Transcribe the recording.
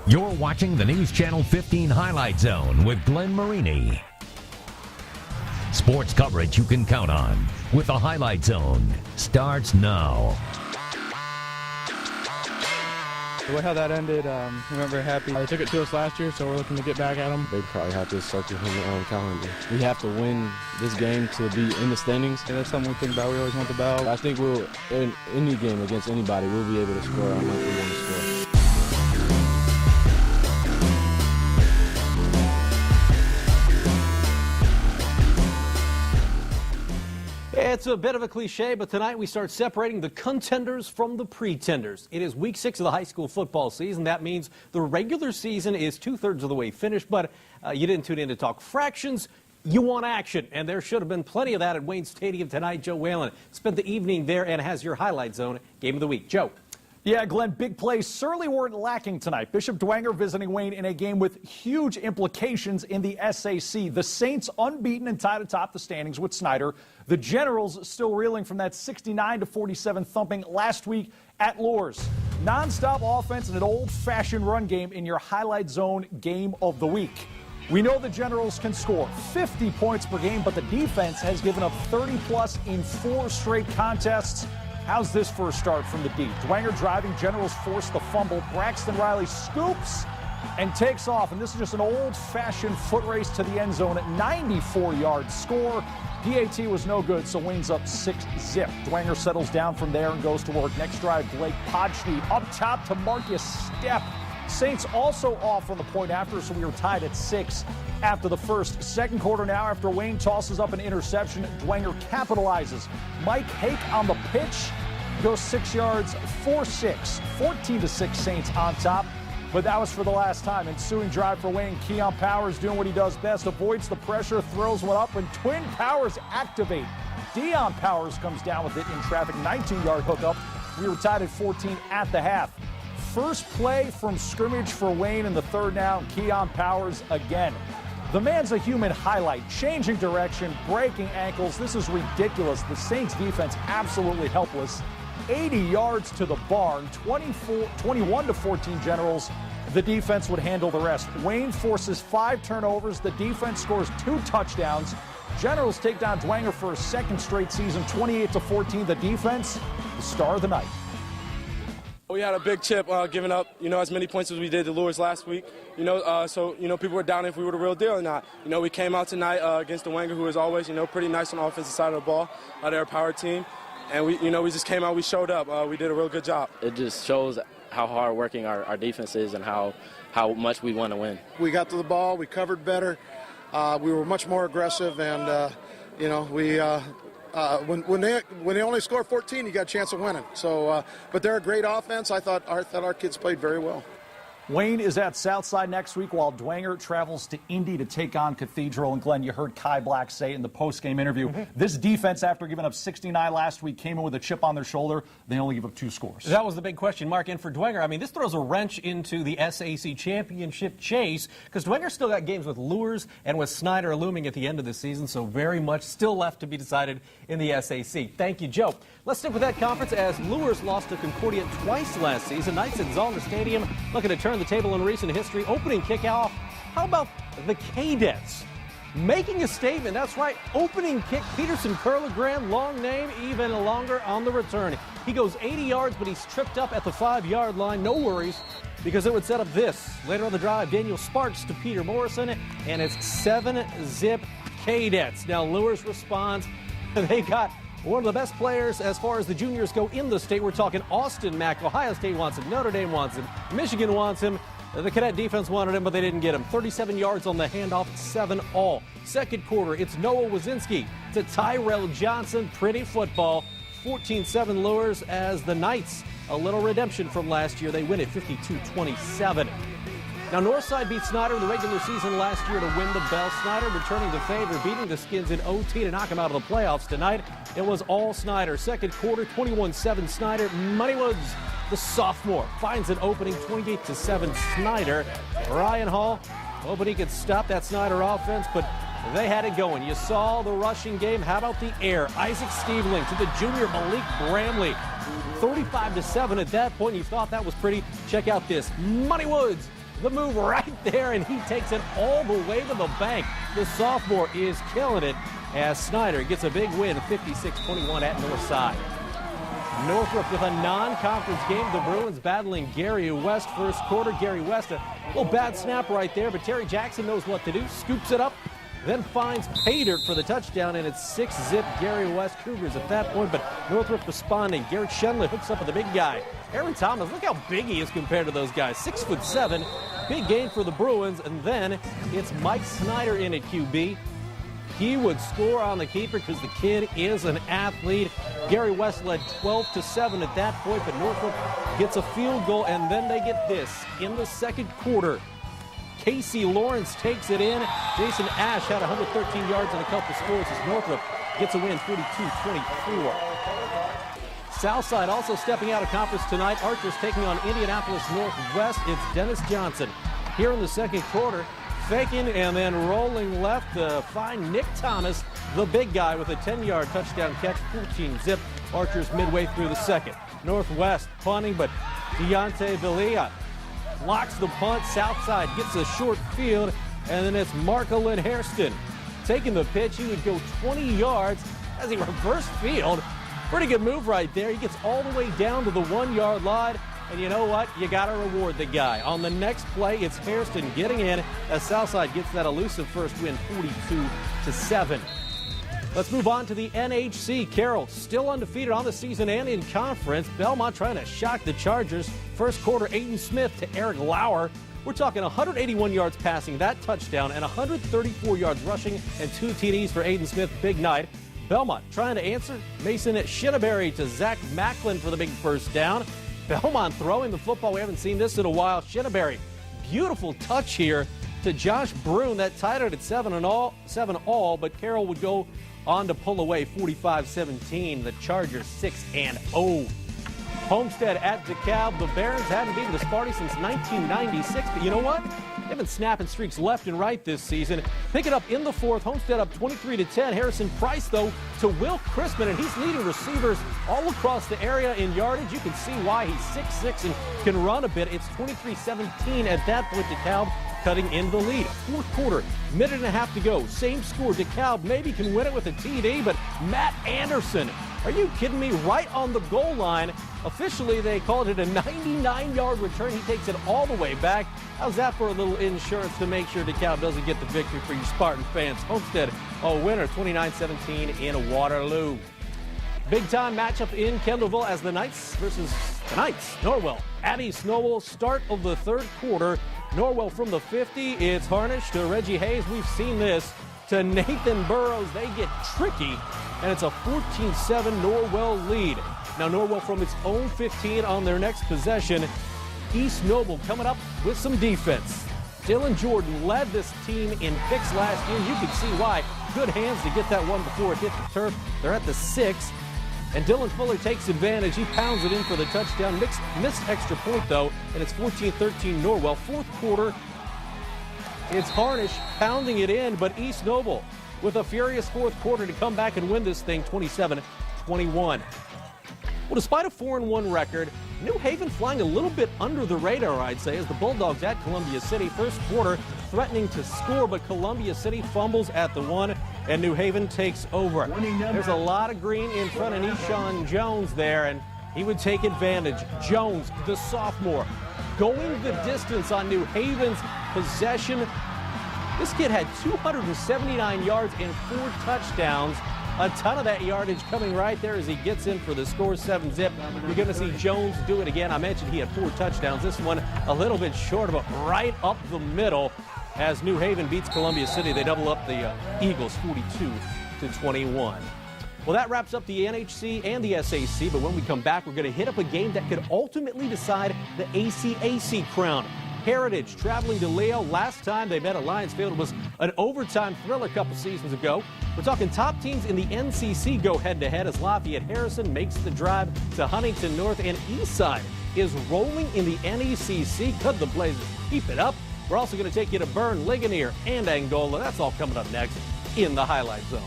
You're watching the News Channel 15 Highlight Zone with Glenn Marini. Sports coverage you can count on with the Highlight Zone starts now. The way how that ended, we're very happy. They took it to us last year, so we're looking to get back at them. They probably have to circle him on calendar. We have to win this game to be in the standings. Yeah, that's something we think about. We always want the bell. I think we'll, in any game against anybody, we'll be able to score how much we want to score. It's a bit of a cliche, but tonight we start separating the contenders from the pretenders. It is week 6 of the high school football season. That means the regular season is 2/3 of the way finished, but you didn't tune in to talk fractions. You want action, and there should have been plenty of that at Wayne Stadium tonight. Joe Whelan spent the evening there and has your Highlight Zone game of the week. Joe. Yeah, Glenn, big plays certainly weren't lacking tonight. Bishop Dwenger visiting Wayne in a game with huge implications in the SAC. The Saints unbeaten and tied atop the standings with Snyder. The Generals still reeling from that 69-47 thumping last week at Lourdes. Non-stop offense and an old-fashioned run game in your Highlight Zone game of the week. We know the Generals can score 50 points per game, but the defense has given up 30-plus in 4 straight contests. How's this for a start from the D? Dwenger driving, Generals force the fumble. Braxton Riley scoops and takes off. And this is just an old-fashioned foot race to the end zone at 94-yard score. PAT was no good, so Wayne's up 6-zip. Dwenger settles down from there and goes to work. Next drive, Blake Podschnee up top to Marcus Stepp. Saints also off on the point after, so we were tied at 6 after the first. Second quarter now, after Wayne tosses up an interception, Dwenger capitalizes. Mike Hake on the pitch goes 6 yards for 6. 14-6 Saints on top, but that was for the last time. Ensuing drive for Wayne, Keon Powers doing what he does best, avoids the pressure, throws one up, and Twin Powers activate. Deion Powers comes down with it in traffic, 19-yard hookup. We were tied at 14 at the half. First play from scrimmage for Wayne in the third down, Keon Powers again. The man's a human highlight, changing direction, breaking ankles. This is ridiculous. The Saints defense absolutely helpless. 80 yards to the barn, 21-14 Generals. The defense would handle the rest. Wayne forces 5 turnovers. The defense scores 2 touchdowns. Generals take down Dwenger for a second straight season, 28-14. The defense, the star of the night. We had a big chip giving up, as many points as we did to Lourdes last week. So people were doubting if we were the real deal or not. We came out tonight against the Dwenger, who is always, pretty nice on the offensive side of the ball. They're a power team. And we just came out, we showed up. We did a real good job. It just shows how hard working our defense is and how much we want to win. We got to the ball, we covered better. We were much more aggressive, and, when they only score 14, you got a chance of winning. So, but they're a great offense. I thought our kids played very well. Wayne is at Southside next week while Dwenger travels to Indy to take on Cathedral. And Glenn, you heard Kai Black say in the post-game interview, this defense, after giving up 69 last week, came in with a chip on their shoulder. They only give up 2 scores. That was the big question mark. And for Dwenger, this throws a wrench into the SAC championship chase, because Dwenger still got games with Lourdes and with Snyder looming at the end of the season, so very much still left to be decided in the SAC. Thank you, Joe. Let's stick with that conference as Lourdes lost to Concordia twice last season. Knights at Zonda Stadium looking to turn the table in recent history. Opening kickoff. How about the Cadets? Making a statement. That's right. Opening kick. Peterson Curligrand, long name, even longer on the return. He goes 80 yards, but he's tripped up at the 5-yard line. No worries, because it would set up this. Later on the drive, Daniel Sparks to Peter Morrison, and it's 7-zip Cadets. Now Lourdes responds. They got one of the best players as far as the juniors go in the state. We're talking Austin Mack. Ohio State wants him. Notre Dame wants him. Michigan wants him. The Cadet defense wanted him, but they didn't get him. 37 yards on the handoff, 7 all. Second quarter, it's Noah Wazinski to Tyrell Johnson. Pretty football. 14-7 Lourdes as the Knights, a little redemption from last year. They win it 52-27. Now, Northside beat Snyder in the regular season last year to win the bell. Snyder returning the favor, beating the Skins in OT to knock them out of the playoffs tonight. It was all Snyder. Second quarter, 21-7 Snyder. Moneywoods, the sophomore, finds an opening, 28-7 Snyder. Ryan Hall, hoping he could stop that Snyder offense, but they had it going. You saw the rushing game. How about the air? Isaac Steveling to the junior Malik Bramley. 35-7 at that point. You thought that was pretty. Check out this. Moneywoods The move right there, and he takes it all the way to the bank. The sophomore is killing it as Snyder gets a big win, 56-21 at Northside. Northrop with a non-conference game. The Bruins battling Gary West first quarter. Gary West, a little bad snap right there, but Terry Jackson knows what to do. Scoops it up, then finds Paydirt for the touchdown, and it's 6-zip Gary West Cougars at that point, but Northrop responding. Garrett Shenley hooks up with the big guy. Aaron Thomas, look how big he is compared to those guys. 6'7", big gain for the Bruins, and then it's Mike Snyder in at QB. He would score on the keeper because the kid is an athlete. Gary West led 12-7 at that point, but Northrop gets a field goal, and then they get this in the second quarter. Casey Lawrence takes it in. Jason Ash had 113 yards and a couple scores as Northrop gets a win, 42-24. Southside also stepping out of conference tonight. Archers taking on Indianapolis Northwest. It's Dennis Johnson here in the second quarter, faking and then rolling left to find Nick Thomas, the big guy, with a 10-yard touchdown catch, 14-zip. Archers midway through the second. Northwest punting, but Deontay Villia blocks the punt. Southside gets a short field, and then it's Marcolin Hairston taking the pitch. He would go 20 yards as he reversed field. Pretty good move right there. He gets all the way down to the 1-yard line, and you know what? You got to reward the guy. On the next play, it's Hairston getting in as Southside gets that elusive first win, 42-7. Let's move on to the NHC. Carroll still undefeated on the season and in conference. Belmont trying to shock the Chargers. First quarter, Aiden Smith to Eric Lauer. We're talking 181 yards passing, that touchdown, and 134 yards rushing and 2 TDs for Aiden Smith. Big night. Belmont trying to answer. Mason Shinneberry to Zach Macklin for the big first down. Belmont throwing the football. We haven't seen this in a while. Shinneberry, beautiful touch here to Josh Brune. That tied it at 7 all, but Carroll would go on to pull away 45-17. The Chargers 6-0. Homestead at DeKalb. The Barons hadn't beaten the Spartans since 1996, but you know what? They've been snapping streaks left and right this season. Pick it up in the fourth. Homestead up 23-10. Harrison Price, though, to Will Crispin, and he's leading receivers all across the area in yardage. You can see why he's 6'6" and can run a bit. It's 23-17 at that point. DeKalb cutting in the lead. Fourth quarter, minute and a half to go. Same score. DeKalb maybe can win it with a TD, but Matt Anderson, are you kidding me? Right on the goal line. Officially, they called it a 99-yard return. He takes it all the way back. How's that for a little insurance to make sure DeKalb doesn't get the victory for you Spartan fans? Homestead, a winner, 29-17 in Waterloo. Big-time matchup in Kendallville as the Knights versus the Knights. Norwell at East Snowell, start of the third quarter. Norwell from the 50. It's Harnish to Reggie Hayes. We've seen this. To Nathan Burrows. They get tricky, and it's a 14-7 Norwell lead. Now Norwell from its own 15 on their next possession. East Noble coming up with some defense. Dylan Jordan led this team in picks last year. You can see why. Good hands to get that one before it hit the turf. They're at the 6. And Dylan Fuller takes advantage. He pounds it in for the touchdown. Missed extra point, though, and it's 14-13 Norwell. Fourth quarter, it's Harnish pounding it in, but East Noble with a furious fourth quarter to come back and win this thing 27-21. Well, despite a 4-1 record, New Haven flying a little bit under the radar, I'd say, as the Bulldogs at Columbia City. First quarter threatening to score, but Columbia City fumbles at the 1, and New Haven takes over. There's a lot of green in front of Nishan Jones there, and he would take advantage. Jones, the sophomore, going the distance on New Haven's possession. This kid had 279 yards and 4 touchdowns. A ton of that yardage coming right there as he gets in for the score, 7-zip. You're going to see Jones do it again. I mentioned he had 4 touchdowns. This one a little bit short, but right up the middle as New Haven beats Columbia City. They double up the Eagles 42-21. Well, that wraps up the NHC and the SAC, but when we come back, we're going to hit up a game that could ultimately decide the ACAC crown. Heritage traveling to Leo. Last time they met at Lions Field was an overtime thriller a couple seasons ago. We're talking top teams in the NCC go head-to-head as Lafayette Harrison makes the drive to Huntington North, and Eastside is rolling in the NECC. Could the Blazers keep it up? We're also going to take you to Bern, Ligonier, and Angola. That's all coming up next in the Highlight Zone.